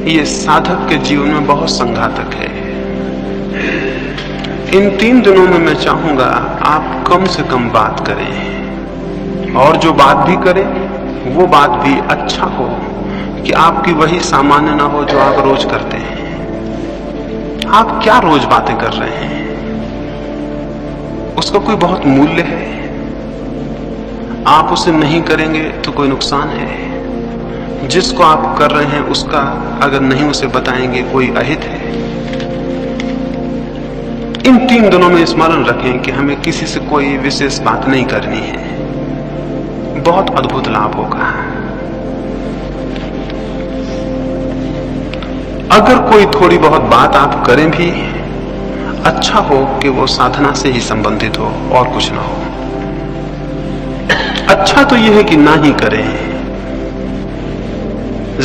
ये साधक के जीवन में बहुत संघातक है। इन 3 दिनों में मैं चाहूंगा आप कम से कम बात करें, और जो बात भी करें वो बात भी अच्छा हो, कि आपकी वही सामान्य ना हो जो आप रोज करते हैं। आप क्या रोज बातें कर रहे हैं, उसका कोई बहुत मूल्य है? आप उसे नहीं करेंगे तो कोई नुकसान है? जिसको आप कर रहे हैं उसका अगर नहीं उसे बताएंगे कोई अहित है? इन 3 दिनों में स्मरण रखें कि हमें किसी से कोई विशेष बात नहीं करनी है। बहुत अद्भुत लाभ होगा। अगर कोई थोड़ी बहुत बात आप करें भी, अच्छा हो कि वो साधना से ही संबंधित हो और कुछ ना हो। अच्छा तो यह है कि ना ही करें,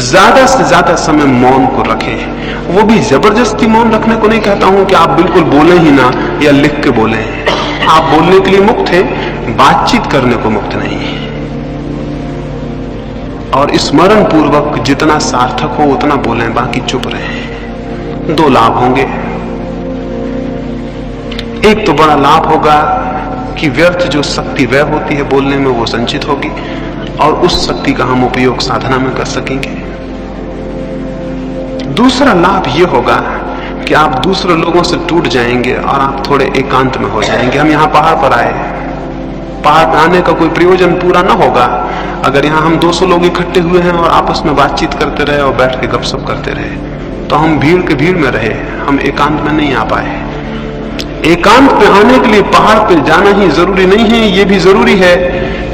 ज्यादा से ज्यादा समय मौन को रखें। वो भी जबरदस्ती मौन रखने को नहीं कहता हूं कि आप बिल्कुल बोले ही ना या लिख के बोले। आप बोलने के लिए मुक्त हैं, बातचीत करने को मुक्त नहीं है। और स्मरण पूर्वक जितना सार्थक हो उतना बोलें, बाकी चुप रहें। 2 लाभ होंगे। एक तो बड़ा लाभ होगा कि व्यर्थ जो शक्ति व्यय होती है बोलने में वो संचित होगी, और उस शक्ति का हम उपयोग साधना में कर सकेंगे। दूसरा लाभ यह होगा कि आप दूसरे लोगों से टूट जाएंगे और आप थोड़े एकांत में हो जाएंगे। हम यहाँ पहाड़ पर आए, पहाड़ पर आने का कोई प्रयोजन पूरा ना होगा अगर यहाँ हम 200 लोग इकट्ठे हुए हैं और आपस में बातचीत करते रहे और बैठ के गपशप करते रहे, तो हम भीड़ के भीड़ में रहे, हम एकांत में नहीं आ पाए। एकांत पे आने के लिए पहाड़ पे जाना ही जरूरी नहीं है, ये भी जरूरी है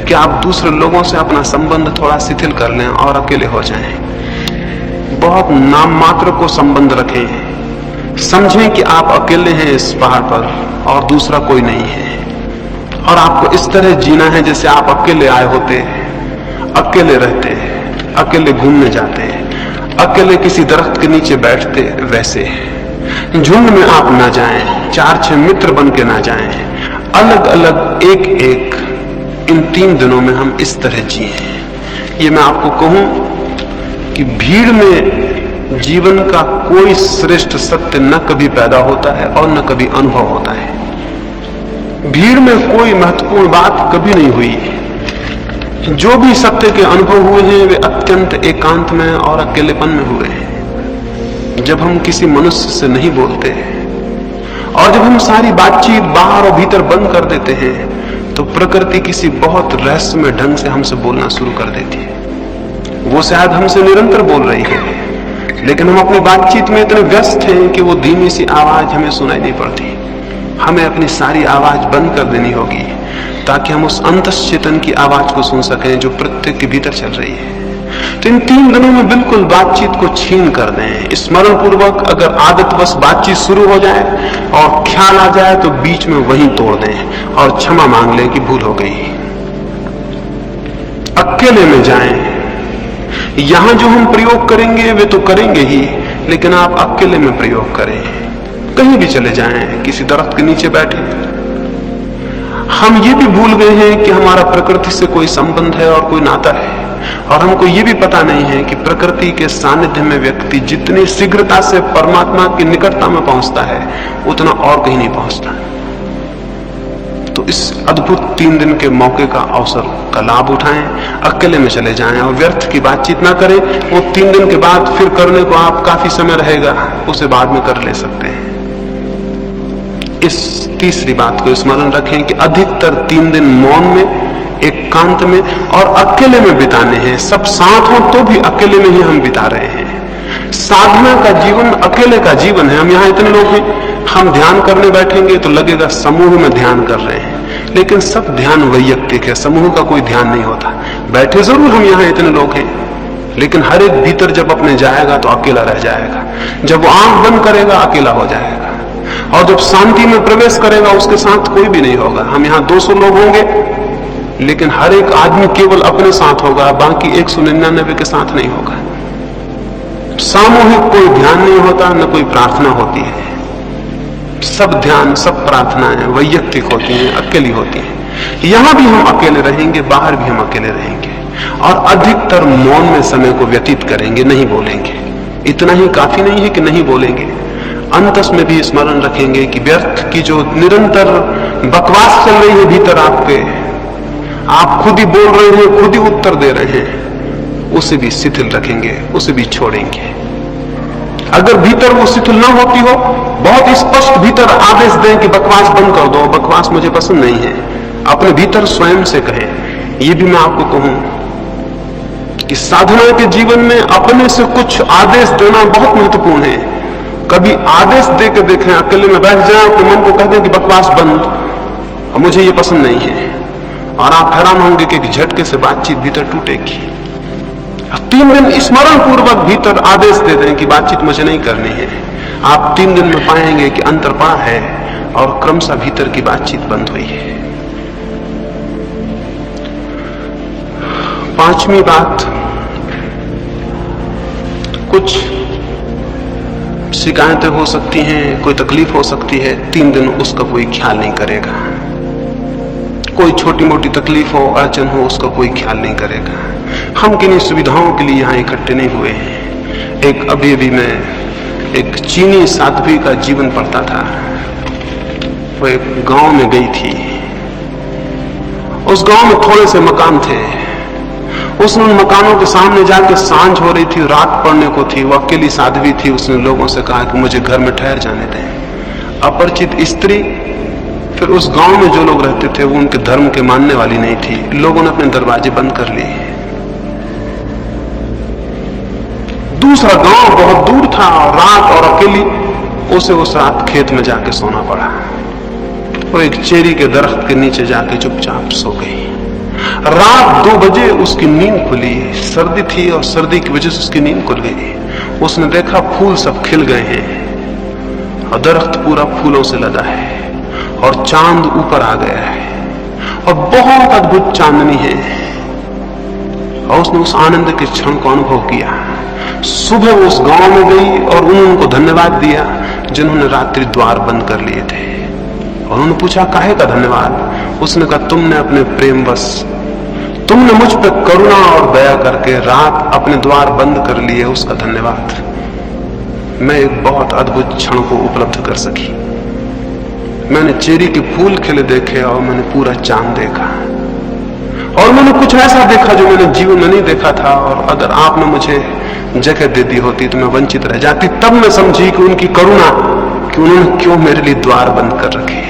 कि आप दूसरे लोगों से अपना संबंध थोड़ा शिथिल कर लें और अकेले हो जाएं। बहुत नाम मात्र को संबंध रखें, समझें कि आप अकेले हैं इस पहाड़ पर और दूसरा कोई नहीं है, और आपको इस तरह जीना है जैसे आप अकेले आए होते, अकेले रहते, अकेले घूमने जाते, अकेले किसी दरख्त के नीचे बैठते। वैसे झुंड में आप ना जाएं, 4-6 मित्र बन के ना जाएं, अलग अलग एक एक। इन 3 दिनों में हम इस तरह जिए। ये मैं आपको कहूं कि भीड़ में जीवन का कोई श्रेष्ठ सत्य न कभी पैदा होता है और न कभी अनुभव होता है। भीड़ में कोई महत्वपूर्ण बात कभी नहीं हुई। जो भी सत्य के अनुभव हुए हैं वे अत्यंत एकांत में और अकेलेपन में हुए हैं। जब हम किसी मनुष्य से नहीं बोलते और जब हम सारी बातचीत बाहर और भीतर बंद कर देते हैं, तो प्रकृति किसी बहुत रहस्यमय ढंग से हमसे बोलना शुरू कर देती है। वो शायद हमसे निरंतर बोल रही है, लेकिन हम अपनी बातचीत में इतने व्यस्त हैं कि वो धीमी सी आवाज हमें सुनाई नहीं पड़ती। हमें अपनी सारी आवाज बंद कर देनी होगी ताकि हम उस अंतश्चेतन की आवाज को सुन सकें जो प्रत्येक के भीतर चल रही है। तो इन 3 दिनों में बिल्कुल बातचीत को छीन कर दें। स्मरण पूर्वक अगर आदतवश बातचीत शुरू हो जाए और ख्याल आ जाए तो बीच में वहीं तोड़ दें और क्षमा मांग लें कि भूल हो गई। अकेले में जाएं। यहां जो हम प्रयोग करेंगे वे तो करेंगे ही, लेकिन आप अकेले में प्रयोग करें। कहीं भी चले जाएं, किसी दरख्त के नीचे बैठे। हम ये भी भूल गए हैं कि हमारा प्रकृति से कोई संबंध है और कोई नाता है, और हमको ये भी पता नहीं है कि प्रकृति के सानिध्य में व्यक्ति जितनी शीघ्रता से परमात्मा की निकटता में पहुंचता है उतना और कहीं नहीं पहुंचता। तो इस अद्भुत 3 दिन के मौके का अवसर का लाभ उठाएं, अकेले में चले जाएं और व्यर्थ की बातचीत ना करें। वो 3 दिन के बाद फिर करने को आप काफी समय रहेगा, उसे बाद में कर ले सकते हैं। इस तीसरी बात को स्मरण रखें कि अधिकतर 3 दिन मौन में, एकांत में और अकेले में बिताने हैं। सब साथ हो तो भी अकेले में ही हम बिता रहे हैं। साधना का जीवन अकेले का जीवन है। हम यहाँ इतने लोग हैं, हम ध्यान करने बैठेंगे तो लगेगा समूह में ध्यान कर रहे हैं, लेकिन सब ध्यान वैयक्तिक है, समूह का कोई ध्यान नहीं होता। बैठे जरूर हम यहाँ इतने लोग हैं, लेकिन हर एक भीतर जब अपने जाएगा तो अकेला रह जाएगा। जब वो आंख बंद करेगा अकेला हो जाएगा, और जब शांति में प्रवेश करेगा उसके साथ कोई भी नहीं होगा। हम यहाँ 200 लोग होंगे, लेकिन हर एक आदमी केवल अपने साथ होगा, बाकी 199 के साथ नहीं होगा। सामूहिक कोई ध्यान नहीं होता, न कोई प्रार्थना होती है। सब ध्यान, सब प्रार्थनाएं वैयक्तिक होती हैं, अकेली होती हैं। यहां भी हम अकेले रहेंगे, बाहर भी हम अकेले रहेंगे, और अधिकतर मौन में समय को व्यतीत करेंगे, नहीं बोलेंगे। इतना ही काफी नहीं है कि नहीं बोलेंगे, अंतस में भी स्मरण रखेंगे कि व्यर्थ की जो निरंतर बकवास चल रही है भीतर आपके, आप खुद ही बोल रहे हैं, खुद ही उत्तर दे रहे हैं, उसे भी शिथिल रखेंगे, उसे भी छोड़ेंगे। अगर भीतर वो शिथिल ना होती हो, बहुत स्पष्ट भीतर आदेश दें कि बकवास बंद कर दो, बकवास मुझे पसंद नहीं है, अपने भीतर स्वयं से कहें। ये भी मैं आपको कहूं कि साधना के जीवन में अपने से कुछ आदेश देना बहुत महत्वपूर्ण है। कभी आदेश दे के देखें, अकेले में बैठ जाए तो मन को कह दें कि बकवास बंद, और मुझे ये पसंद नहीं है, और आप हैरान होंगे कि झटके से बातचीत भीतर टूटेगी। 3 दिन स्मरण पूर्वक भीतर आदेश दे दें कि बातचीत मुझे नहीं करनी है, आप 3 दिन में पाएंगे कि अंतर पड़ा है और क्रमशः भीतर की बातचीत बंद हुई है। 5वीं बात, कुछ शिकायतें हो सकती हैं, कोई तकलीफ हो सकती है, 3 दिन उसका कोई ख्याल नहीं करेगा। कोई छोटी मोटी तकलीफ हो, अड़चन हो, उसका कोई ख्याल नहीं करेगा। हम किन्हीं सुविधाओं के लिए यहां इकट्ठे नहीं हुए हैं। एक अभी मैं एक चीनी साध्वी का जीवन पढ़ता था। वो एक गांव में गई थी, उस गांव में थोड़े से मकान थे। उसने उन मकानों के सामने जाके, सांझ हो रही थी, रात पड़ने को थी, वो अकेली साध्वी थी, उसने लोगों से कहा कि मुझे घर में ठहर जाने दें। अपरिचित स्त्री, फिर उस गांव में जो लोग रहते थे वो उनके धर्म के मानने वाली नहीं थी, लोगों ने अपने दरवाजे बंद कर लिए। दूसरा गांव बहुत दूर था और रात और अकेली उसे उस रात खेत में जाके सोना पड़ा। वो एक चेरी के दरख्त के नीचे जाके चुपचाप सो गई। रात 2 बजे उसकी नींद खुली, सर्दी थी और सर्दी की वजह से उसकी नींद खुल गई। उसने देखा फूल सब खिल गए हैं और दरख्त पूरा फूलों से लदा है और चांद ऊपर आ गया है और बहुत अद्भुत चांदनी है, और उसने उस आनंद के क्षण को अनुभव किया। सुबह वो उस गांव में गई और उनको धन्यवाद दिया जिन्होंने रात्रि द्वार बंद कर लिए थे। और उन्होंने पूछा, काहे का धन्यवाद? उसने कहा, तुमने अपने प्रेम बस, तुमने मुझ पर करुणा और दया करके रात अपने द्वार बंद कर लिए, उसका धन्यवाद। मैं एक बहुत अद्भुत क्षण को उपलब्ध कर सकी। मैंने चेरी के फूल खिले देखे और मैंने पूरा चांद देखा, और मैंने कुछ ऐसा देखा जो मैंने जीवन में नहीं देखा था। और अगर आपने मुझे जगह दे दी होती तो मैं वंचित रह जाती। तब मैं समझी कि उनकी करुणा, कि उन्होंने क्यों मेरे लिए द्वार बंद कर रखे।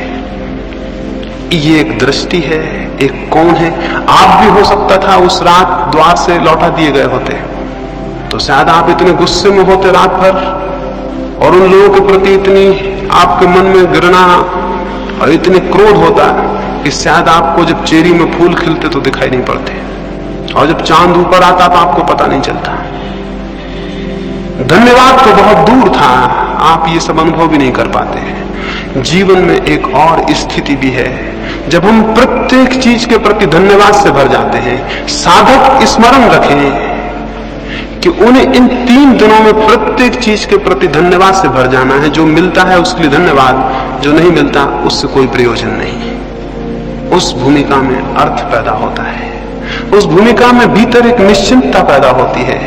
ये एक दृष्टि है, एक कौन है। आप भी हो सकता था उस रात द्वार से लौटा दिए गए होते, तो शायद आप इतने गुस्से में होते रात भर, और उन लोगों के प्रति इतनी आपके मन में घृणा और इतने क्रोध होता कि शायद आपको जब चेरी में फूल खिलते तो दिखाई नहीं पड़ते, और जब चांद ऊपर आता तो आपको पता नहीं चलता। धन्यवाद तो बहुत दूर था, आप ये सब अनुभव भी नहीं कर पाते। जीवन में एक और स्थिति भी है जब हम प्रत्येक चीज के प्रति धन्यवाद से भर जाते हैं। साधक स्मरण रखें कि उन्हें इन 3 दिनों में प्रत्येक चीज के प्रति धन्यवाद से भर जाना है। जो मिलता है उसके लिए धन्यवाद, जो नहीं मिलता उससे कोई प्रयोजन नहीं। उस भूमिका में अर्थ पैदा होता है, उस भूमिका में भीतर एक निश्चिंतता पैदा होती है,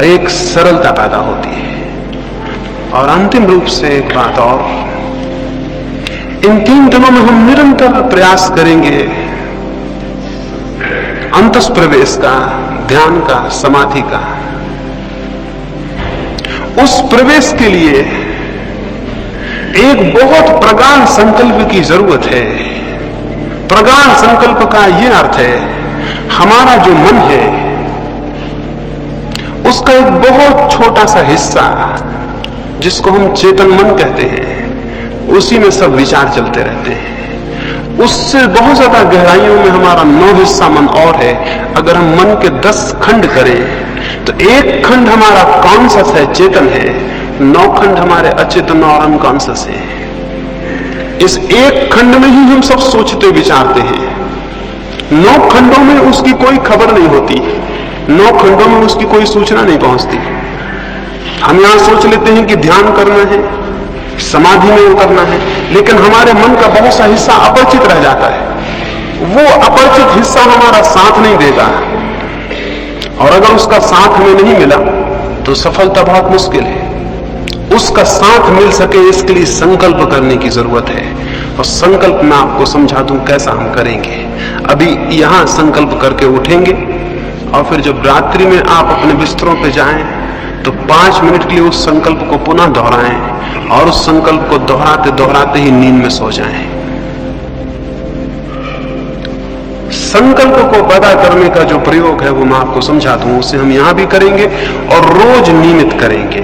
एक सरलता पैदा होती है। और अंतिम रूप से एक बात और, इन 3 दिनों में हम निरंतर प्रयास करेंगे अंतस प्रवेश का, ध्यान का, समाधि का। उस प्रवेश के लिए एक बहुत प्रगाढ़ संकल्प की जरूरत है। प्रगाढ़ संकल्प का यह अर्थ है, हमारा जो मन है उसका एक बहुत छोटा सा हिस्सा, जिसको हम चेतन मन कहते हैं, उसी में सब विचार चलते रहते हैं। उससे बहुत ज्यादा गहराइयों में हमारा 9 हिस्सा मन और है। अगर हम मन के 10 खंड करें तो एक खंड हमारा कॉन्शस है, चेतन है, 9 खंड हमारे अचेतन और अनकॉन्शस है। इस एक खंड में ही हम सब सोचते विचारते हैं। 9 खंडों में उसकी कोई खबर नहीं होती, 9 खंडों में उसकी कोई सूचना नहीं पहुंचती। हम यहां सोच लेते हैं कि ध्यान करना है, समाधि में उतरना है, लेकिन हमारे मन का बहुत सा हिस्सा अपरिचित रह जाता है। वो अपरिचित हिस्सा हमारा साथ नहीं देगा, और अगर उसका साथ हमें नहीं मिला तो सफलता बहुत मुश्किल है। उसका साथ मिल सके इसके लिए संकल्प करने की जरूरत है। और संकल्प मैं आपको समझा दूं कैसा हम करेंगे। अभी यहां संकल्प करके उठेंगे और फिर जब रात्रि में आप अपने बिस्तरों पे जाएं तो 5 मिनट के लिए उस संकल्प को पुनः दोहराएं और उस संकल्प को दोहराते दोहराते ही नींद में सो जाएं। संकल्प को पैदा करने का जो प्रयोग है वो मैं आपको समझा दूं, उसे हम यहां भी करेंगे और रोज नियमित करेंगे।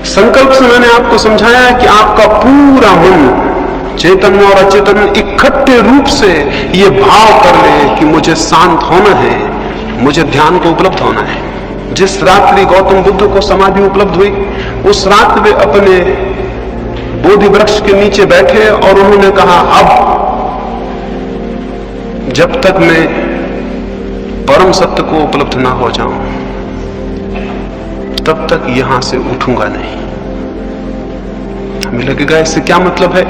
संकल्प से मैंने आपको समझाया है कि आपका पूरा मन, चेतन और अचेतन, इकट्ठे रूप से ये भाव कर ले कि मुझे शांत होना है, मुझे ध्यान को उपलब्ध होना है। जिस रात्रि गौतम बुद्ध को समाधि उपलब्ध हुई, उस रात वे अपने बोधि वृक्ष के नीचे बैठे और उन्होंने कहा, अब जब तक मैं परम सत्य को उपलब्ध ना हो जाऊं तब तक यहां से उठूंगा नहीं। हमें लगेगा इससे क्या मतलब है,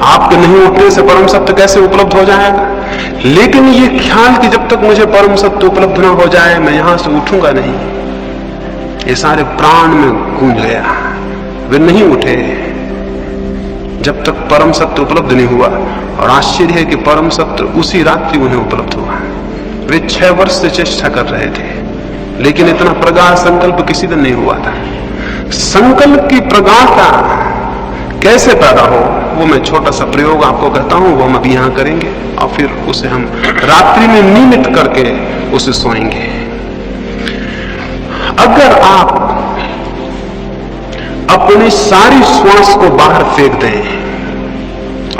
आपके नहीं उठने से परम सत्य कैसे उपलब्ध हो जाएगा? लेकिन ये ख्याल कि जब तक मुझे परम सत्य उपलब्ध ना हो जाए मैं यहां से उठूंगा नहीं, ये सारे प्राण में गूंज गया। वे नहीं उठे जब तक परम सत्य उपलब्ध नहीं हुआ। और आश्चर्य है कि परम सत्य उसी रात्रि उन्हें उपलब्ध हुआ। वे 6 वर्ष से चेष्टा कर रहे थे, लेकिन इतना प्रगाढ़ संकल्प किसी दिन नहीं हुआ था। संकल्प की प्रगाढ़ता कैसे पैदा हो, वो मैं छोटा सा प्रयोग आपको कहता हूं, वो हम अभी यहां करेंगे और फिर उसे हम रात्रि में नियमित करके उसे सोएंगे। अगर आप अपनी सारी श्वास को बाहर फेंक दें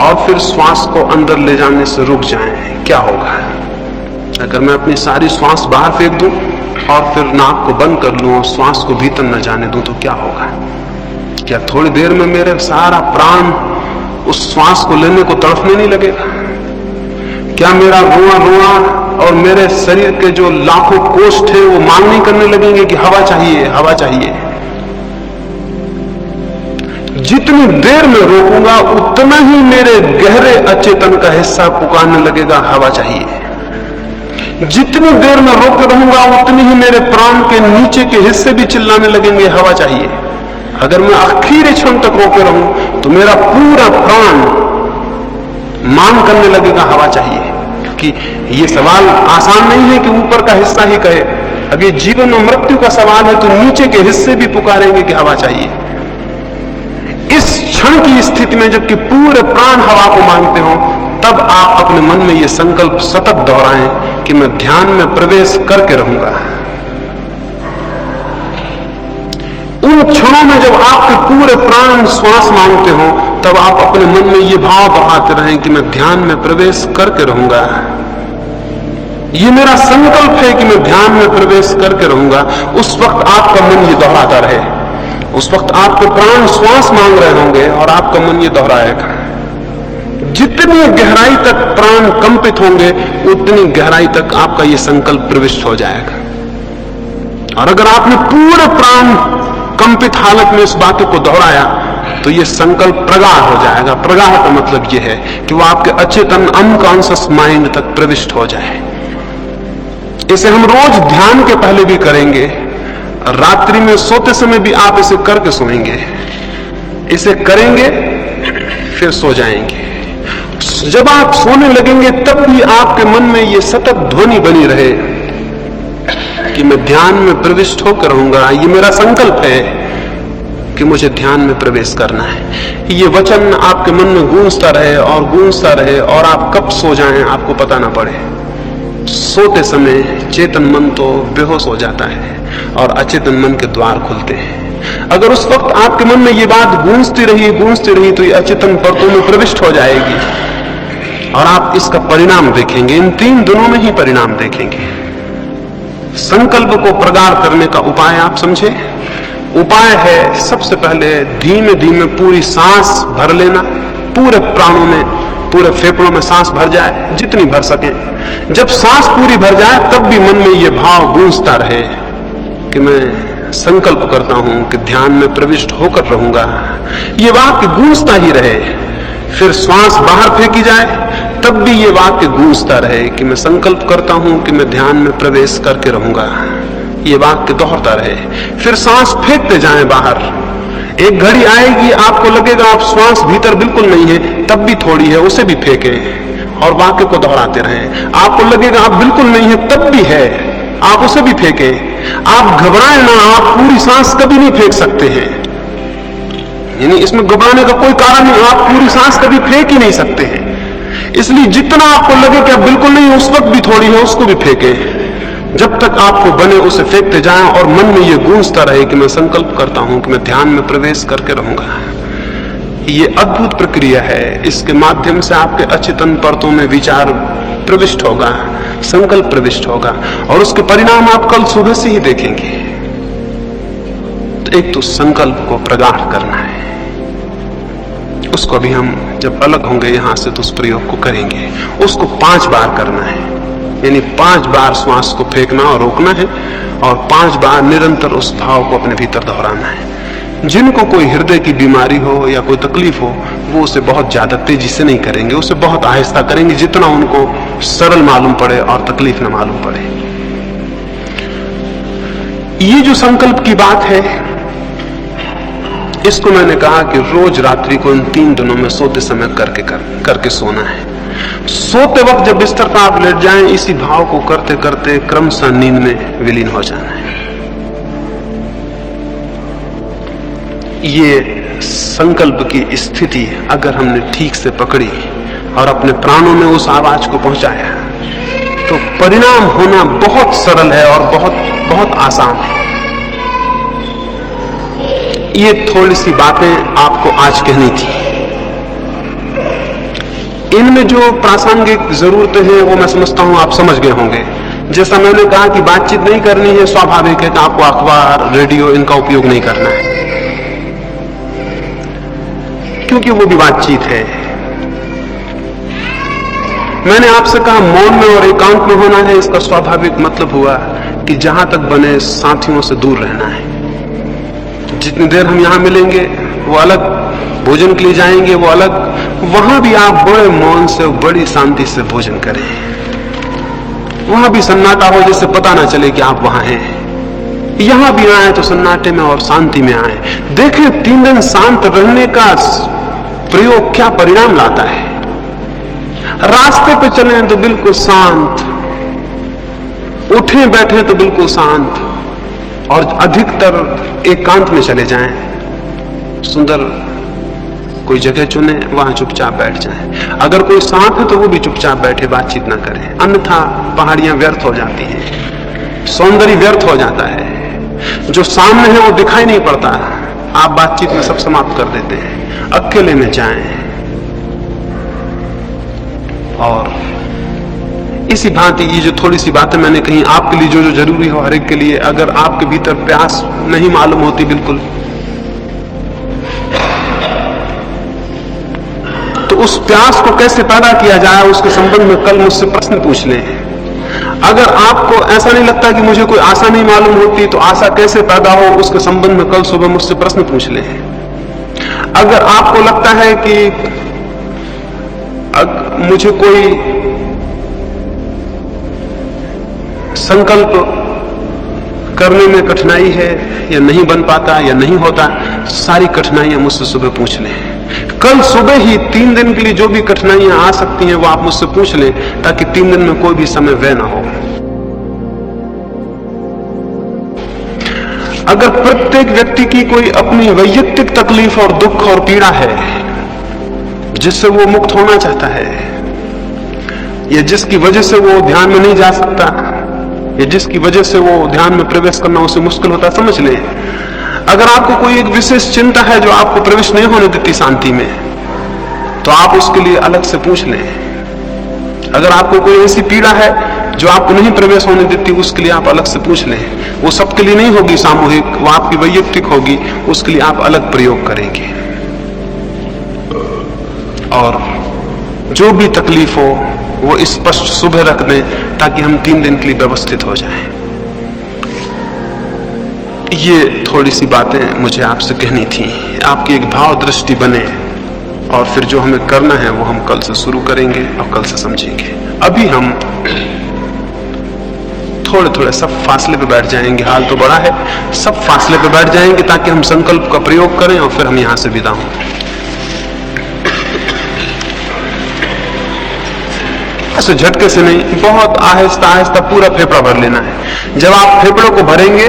और फिर श्वास को अंदर ले जाने से रुक जाएं, क्या होगा? अगर मैं अपनी सारी श्वास बाहर फेंक दूं और फिर नाक को बंद कर लूं और श्वास को भीतर न जाने दूं तो क्या होगा? क्या थोड़ी देर में मेरे सारा प्राण उस श्वास को लेने को तड़फने नहीं लगेगा? क्या मेरा रोआ रोआ और मेरे शरीर के जो लाखों कोष्ठ है वो मांग नहीं करने लगेंगे कि हवा चाहिए, हवा चाहिए? जितनी देर में रोकूंगा उतना ही मेरे गहरे अचेतन का हिस्सा पुकारने लगेगा, हवा चाहिए। जितनी देर में रोकते रहूंगा उतनी ही मेरे प्राण के नीचे के हिस्से भी चिल्लाने लगेंगे, हवा चाहिए। अगर मैं आखिरी क्षण तक रोके रहूं तो मेरा पूरा प्राण मांग करने लगेगा, हवा चाहिए। कि ये सवाल आसान नहीं है कि ऊपर का हिस्सा ही कहे। अब ये जीवन और मृत्यु का सवाल है तो नीचे के हिस्से भी पुकारेंगे कि हवा चाहिए। इस क्षण की स्थिति में जबकि पूरे प्राण हवा को मांगते हो, तब आप अपने मन में ये संकल्प सतत दोहराएं कि मैं ध्यान में प्रवेश करके रहूंगा। उन क्षणों में जब आपके पूरे प्राण श्वास मांगते हो, तब आप अपने मन में ये भाव बढ़ाते रहें कि मैं ध्यान में प्रवेश करके रहूंगा। ये मेरा संकल्प है कि मैं ध्यान में प्रवेश करके रहूंगा। उस वक्त आपका मन ये दोहराता रहे। उस वक्त आपके प्राण श्वास मांग रहे होंगे और आपका मन ये दोहराएगा। जितनी गहराई तक प्राण कंपित होंगे उतनी गहराई तक आपका ये संकल्प प्रविष्ट हो जाएगा। और अगर आपने पूरे प्राण कंपित हालत में इस बातों को दोहराया तो ये संकल्प प्रगाढ़ हो जाएगा। प्रगाढ़ का मतलब ये है कि वो आपके अचेतन अनकॉन्शियस माइंड तक प्रविष्ट हो जाए। इसे हम रोज ध्यान के पहले भी करेंगे, रात्रि में सोते समय भी आप इसे करके सोएंगे। इसे करेंगे फिर सो जाएंगे। जब आप सोने लगेंगे तब भी आपके मन में ये सतत ध्वनि बनी रहे कि मैं ध्यान में प्रविष्ट होकर रहूंगा। ये मेरा संकल्प है कि मुझे ध्यान में प्रवेश करना है। ये वचन आपके मन में गूंजता रहे और गूंजता रहे और आप कब सो जाएं आपको पता ना पड़े। सोते समय चेतन मन तो बेहोश हो जाता है और अचेतन मन के द्वार खुलते हैं। अगर उस वक्त आपके मन में ये बात गूंजती रही तो ये अचेतन परतों में प्रविष्ट हो जाएगी और आप इसका परिणाम देखेंगे। इन 3 दिनों में ही परिणाम देखेंगे। संकल्प को प्रगाढ़ करने का उपाय आप समझे। उपाय है सबसे पहले धीमे धीमे पूरी सांस भर लेना। पूरे प्राणों में, पूरे फेफड़ों में सांस भर जाए जितनी भर सके। जब सांस पूरी भर जाए तब भी मन में ये भाव गूंजता रहे कि मैं संकल्प करता हूं कि ध्यान में प्रविष्ट होकर रहूंगा। ये वाक्य गूंजता ही रहे। फिर श्वास बाहर फेंकी जाए तब भी ये वाक्य गूंजता रहे कि मैं संकल्प करता हूं कि मैं ध्यान में प्रवेश करके रहूंगा। ये वाक्य दोहराता रहे। फिर सांस फेंकते जाएं बाहर। एक घड़ी आएगी आपको लगेगा आप श्वास भीतर बिल्कुल नहीं है, तब भी थोड़ी है, उसे भी फेंकें और वाक्य को दोहराते रहें। आपको लगेगा आप बिल्कुल नहीं है, तब भी है, आप उसे भी फेंकें। आप घबराएं ना, आप पूरी सांस कभी नहीं फेंक सकते हैं, यानी इसमें घबराने का कोई कारण नहीं, आप पूरी सांस कभी फेंक ही नहीं सकते हैं। इसलिए जितना आपको लगे कि आप बिल्कुल नहीं, उस वक्त भी थोड़ी है, उसको भी फेंकें। जब तक आपको बने उसे फेंकते जाएं और मन में ये गूंजता रहे कि मैं संकल्प करता हूं कि मैं ध्यान में प्रवेश करके रहूंगा। ये अद्भुत प्रक्रिया है। इसके माध्यम से आपके अचेतन परतों में विचार प्रविष्ट होगा, संकल्प प्रविष्ट होगा और उसके परिणाम आप कल सुबह से ही देखेंगे। तो एक तो संकल्प को प्रगाढ़ करना है, उसको भी हम जब अलग होंगे यहां से तो उस प्रयोग को करेंगे। उसको 5 बार करना है, यानी 5 बार श्वास को फेंकना और रोकना है और 5 बार निरंतर उस भाव को अपने भीतर दोहराना है। जिनको कोई हृदय की बीमारी हो या कोई तकलीफ हो, वो उसे बहुत ज्यादा तेजी से नहीं करेंगे, उसे बहुत आहिस्ता करेंगे, जितना उनको सरल मालूम पड़े और तकलीफ न मालूम पड़े। ये जो संकल्प की बात है, इसको मैंने कहा कि रोज रात्रि को इन 3 दिनों में सोते समय करके सोना है। सोते वक्त जब बिस्तर पर आप लेट जाएं, इसी भाव को करते करते क्रमशः नींद में विलीन हो जाना है। ये संकल्प की स्थिति अगर हमने ठीक से पकड़ी और अपने प्राणों में उस आवाज को पहुंचाया तो परिणाम होना बहुत सरल है और बहुत बहुत आसान है। ये थोड़ी सी बातें आपको आज कहनी थी। इनमें जो प्रासंगिक जरूरतें हैं वो मैं समझता हूं आप समझ गए होंगे। जैसा मैंने कहा कि बातचीत नहीं करनी है, स्वाभाविक है कि आपको अखबार, रेडियो इनका उपयोग नहीं करना है, क्योंकि वो भी बातचीत है। मैंने आपसे कहा मौन में और एकांत में होना है। इसका स्वाभाविक मतलब हुआ कि जहां तक बने साथियों से दूर रहना है। जितनी देर हम यहां मिलेंगे वो अलग, भोजन के लिए जाएंगे वो अलग, वहां भी आप बड़े मौन से, बड़ी शांति से भोजन करें। वहां भी सन्नाटा हो, जिससे पता ना चले कि आप वहां हैं। यहां भी आए तो सन्नाटे में और शांति में आए। देखें 3 दिन शांत रहने का प्रयोग क्या परिणाम लाता है। रास्ते पे चलें तो बिल्कुल शांत, उठें बैठें तो बिल्कुल शांत, और अधिकतर एकांत में चले जाएं। सुंदर कोई जगह चुने, वहां चुपचाप बैठ जाएं। अगर कोई साथ है तो वो भी चुपचाप बैठे, बातचीत ना करें, अन्यथा पहाड़ियां व्यर्थ हो जाती हैं, सौंदर्य व्यर्थ हो जाता है। जो सामने है वो दिखाई नहीं पड़ता, आप बातचीत में सब समाप्त कर देते हैं। अकेले में जाएं और इसी भांति ये जो थोड़ी सी बातें मैंने कही आपके लिए, जो जरूरी हो हर एक के लिए, अगर आपके भीतर प्यास नहीं मालूम होती बिल्कुल, तो उस प्यास को कैसे पैदा किया जाए उसके संबंध में कल मुझसे प्रश्न पूछ लें। अगर आपको ऐसा नहीं लगता कि मुझे कोई आशा नहीं मालूम होती, तो आशा कैसे पैदा हो उसके संबंध में कल सुबह मुझसे प्रश्न पूछ लें। अगर आपको लगता है कि मुझे कोई संकल्प करने में कठिनाई है या नहीं बन पाता या नहीं होता, सारी कठिनाइयां मुझसे सुबह पूछ लें। कल सुबह ही 3 दिन के लिए जो भी कठिनाइयां आ सकती हैं वो आप मुझसे पूछ लें, ताकि 3 दिन में कोई भी समय व्यय ना हो। अगर प्रत्येक व्यक्ति की कोई अपनी वैयक्तिक तकलीफ और दुख और पीड़ा है जिससे वो मुक्त होना चाहता है, या जिसकी वजह से वो ध्यान में नहीं जा सकता, या जिसकी वजह से वो ध्यान में प्रवेश करना उसे मुश्किल होता है, समझ लें। अगर आपको कोई एक विशेष चिंता है जो आपको प्रवेश नहीं होने देती शांति में, तो आप उसके लिए अलग से पूछ लें। अगर आपको कोई ऐसी पीड़ा है जो आपको नहीं प्रवेश होने देती, उसके लिए आप अलग से पूछ लें। वो सबके लिए नहीं होगी सामूहिक, वो आपकी वैयक्तिक होगी, उसके लिए आप अलग प्रयोग करेंगे। और जो भी तकलीफ हो वो स्पष्ट सुबह रख दें, ताकि हम 3 दिन के लिए व्यवस्थित हो जाएं। ये थोड़ी सी बातें मुझे आपसे कहनी थी, आपकी एक भाव दृष्टि बने, और फिर जो हमें करना है वो हम कल से शुरू करेंगे और कल से समझेंगे। अभी हम थोड़े थोड़े सब फासले पे बैठ जाएंगे। हाल तो बड़ा है, सब फासले पे बैठ जाएंगे ताकि हम संकल्प का प्रयोग करें और फिर हम यहां से विदा हों। ऐसे झटके से नहीं, बहुत आहिस्ता आहिस्ता पूरा फेफड़ा भर लेना है। जब आप फेफड़ों को भरेंगे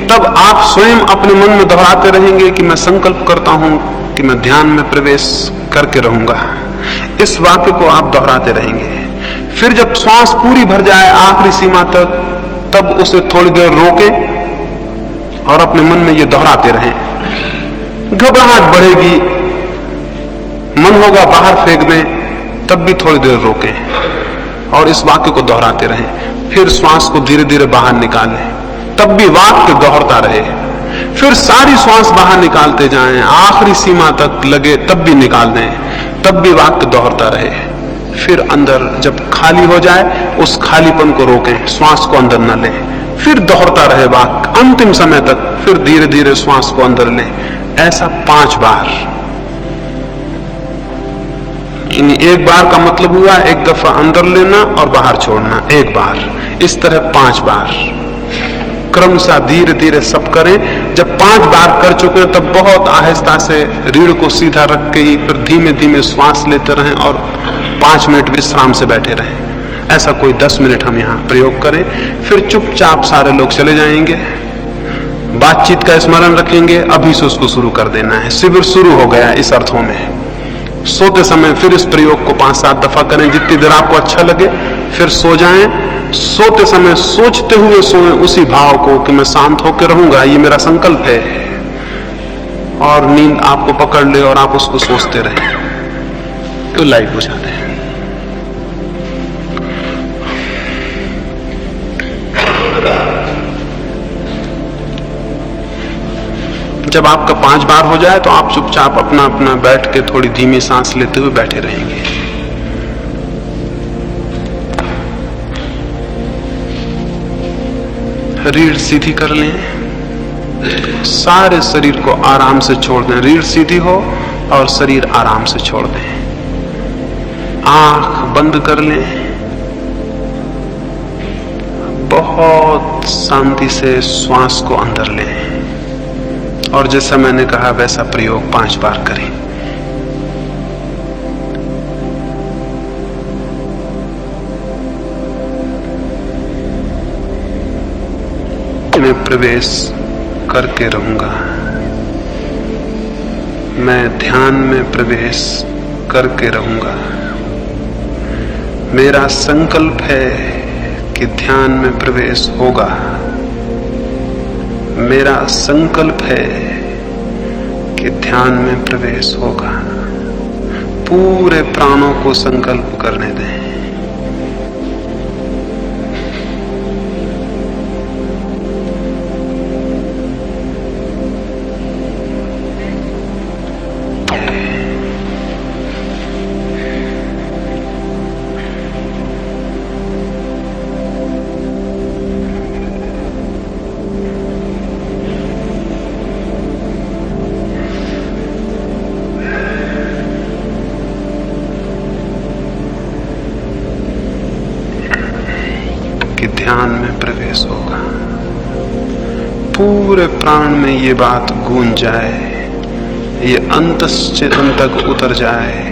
तब आप स्वयं अपने मन में दोहराते रहेंगे कि मैं संकल्प करता हूं कि मैं ध्यान में प्रवेश करके रहूंगा। इस वाक्य को आप दोहराते रहेंगे। फिर जब श्वास पूरी भर जाए आखिरी सीमा तक, तब उसे थोड़ी देर रोकें और अपने मन में ये दोहराते रहें। घबराहट बढ़ेगी, मन होगा बाहर फेंक दें, तब भी थोड़ी देर रोकें और इस वाक्य को दोहराते रहें। फिर श्वास को धीरे धीरे बाहर निकालें, तब भी वाक्य दोहरता रहे। फिर सारी श्वास बाहर निकालते जाएं, आखिरी सीमा तक लगे तब भी निकाल दें, तब भी वाक्य दोहरता रहे। फिर अंदर जब खाली हो जाए उस खालीपन को रोकें, श्वास को अंदर न लें, फिर दोहरता रहे वाक्य अंतिम समय तक। फिर धीरे धीरे श्वास को अंदर लें। ऐसा 5 बार। एक बार का मतलब हुआ एक दफा अंदर लेना और बाहर छोड़ना, एक बार। इस तरह 5 बार क्रमशः धीरे धीरे सब करें। जब 5 बार कर चुके तब बहुत आहिस्ता से रीढ़ को सीधा रख के ही फिर धीमे धीमे श्वास लेते रहें और 5 मिनट विश्राम से बैठे रहें। ऐसा कोई 10 मिनट हम यहाँ प्रयोग करें। फिर चुपचाप सारे लोग चले जाएंगे, बातचीत का स्मरण रखेंगे, अभी से उसको शुरू कर देना है। शिविर शुरू हो गया इस अर्थों में। सोते समय फिर इस प्रयोग को 5-7 दफा करें, जितनी देर आपको अच्छा लगे। फिर सो जाएं। सोते समय सोचते हुए सोएं उसी भाव को कि मैं शांत होकर रहूंगा, ये मेरा संकल्प है। और नींद आपको पकड़ ले और आप उसको सोचते रहें। तो लाइट बुझा दें। जब आपका 5 बार हो जाए तो आप चुपचाप अपना अपना बैठ के थोड़ी धीमी सांस लेते हुए बैठे रहेंगे। रीढ़ सीधी कर लें, सारे शरीर को आराम से छोड़ दें। रीढ़ सीधी हो और शरीर आराम से छोड़ दें। आंख बंद कर लें, बहुत शांति से श्वास को अंदर लें और जैसा मैंने कहा वैसा प्रयोग 5 बार करें। मैं प्रवेश करके रहूंगा, मैं ध्यान में प्रवेश करके रहूंगा। मेरा संकल्प है कि ध्यान में प्रवेश होगा। मेरा संकल्प है कि ध्यान में प्रवेश होगा। पूरे प्राणों को संकल्प करने दें। ध्यान में प्रवेश होगा। पूरे प्राण में ये बात गूंज जाए, ये अंतश्चेतन तक उतर जाए।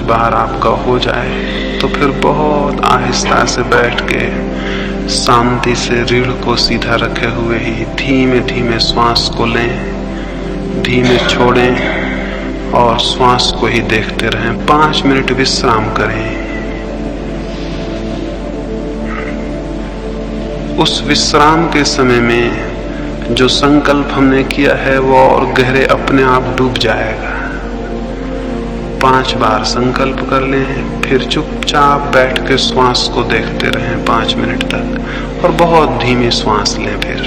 बार आपका हो जाए तो फिर बहुत आहिस्ता से बैठ के शांति से रीढ़ को सीधा रखे हुए ही धीमे धीमे श्वास को लें, धीमे छोड़ें और श्वास को ही देखते रहें। 5 मिनट विश्राम करें। उस विश्राम के समय में जो संकल्प हमने किया है वो और गहरे अपने आप डूब जाएगा। 5 बार संकल्प कर लें, फिर चुपचाप बैठ के श्वास को देखते रहें 5 मिनट तक और बहुत धीमी श्वास लें। फिर